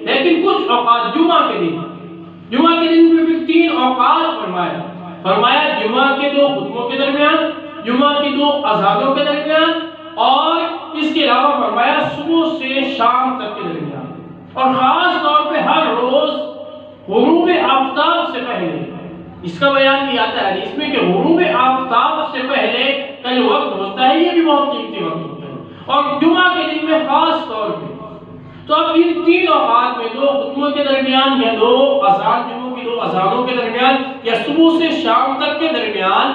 لیکن کچھ اوقات جمعہ کے دن میں بھی 3 اوقات فرمایا جمعہ کے 2 خطبوں کے درمیان، جمعہ کی 2 اذانوں کے درمیان، اور اس کے علاوہ فرمایا صبح سے شام تک کے درمیان، اور خاص طور پہ ہر روز غروب آفتاب سے پہلے۔ اس کا بیان بھی آتا ہے حدیث میں کہ غروب آفتاب سے پہلے کا جو وقت ہوتا ہے یہ بھی بہت قیمتی وقت ہوتا ہے، اور جمعہ کے دن میں خاص طور پہ۔ تو اب ان 3 اوقات میں 2 خطبوں کے درمیان، یا 2 اذان، جمعوں کی 2 اذانوں کے درمیان، یا صبح سے شام تک کے درمیان،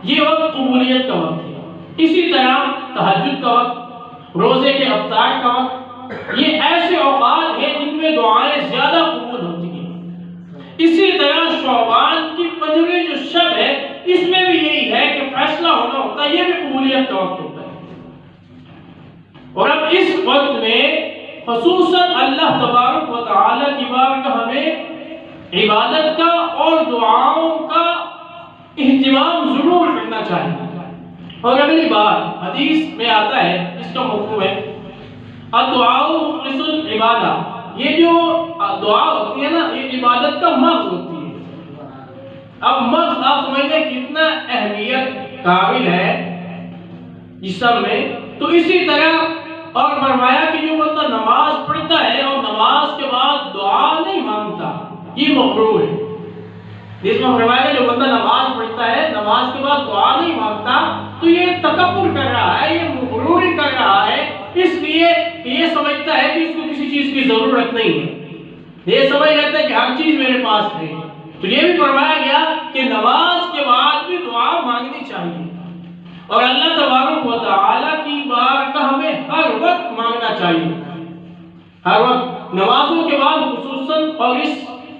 یہ وقت قبولیت کا وقت ہے۔ اسی طرح تہجد کا وقت، روزے کے افطار کا وقت، یہ ایسے اوقات ہیں جن میں دعائیں زیادہ قبول ہوتی ہیں۔ اسی طرح شعبان کی 15ویں جو شب ہے، اس میں بھی یہی ہے کہ فیصلہ ہونا ہوتا ہے، یہ بھی قبولیت کا وقت ہوتا ہے۔ اور اب اس وقت میں خصوصاً اللہ تبارک و تعالی کی بارگاہ میں عبادت کا اور دعاؤں کا اہتمام ضرور کرنا چاہیے۔ اور اگلی بات حدیث میں آتا ہے، اس کا مفہوم ہے الدعاء مخلص العبادہ۔ یہ جو دعا ہوتی ہے نا، یہ عبادت کا مغز ہوتی ہے۔ اب مغز آپ سمجھیں کتنا اہمیت قابل ہے جسم میں، تو اسی طرح اور فرمایا کہ جو بندہ نماز پڑھتا ہے اور نماز کے بعد دعا نہیں مانگتا، یہ مغرور ہے۔ جس میں فرمایا کہ جو بندہ نماز پڑھتا ہے، نماز کے بعد دعا نہیں مانگتا، تو یہ تکبر کر رہا ہے، یہ مغروری کر رہا ہے، اس لیے یہ سمجھتا ہے کہ اس کو کسی چیز کی ضرورت نہیں ہے، یہ سمجھ لیتا ہے کہ ہر چیز میرے پاس ہے۔ تو یہ بھی فرمایا گیا کہ نماز کے بعد بھی دعا مانگنی چاہیے، اور اللہ تبارک و تعالی کی بارگاہ ہمیں ہر وقت مانگنا چاہیے، ہر وقت نمازوں کے بعد خصوصاً، اور اس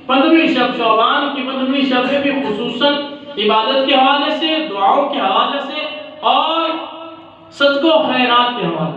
15ویں شب، شعبان کی 15ویں شب میں بھی خصوصاً عبادت کے حوالے سے، دعاؤں کے حوالے سے، اور صدقہ و خیرات کے حوالے سے۔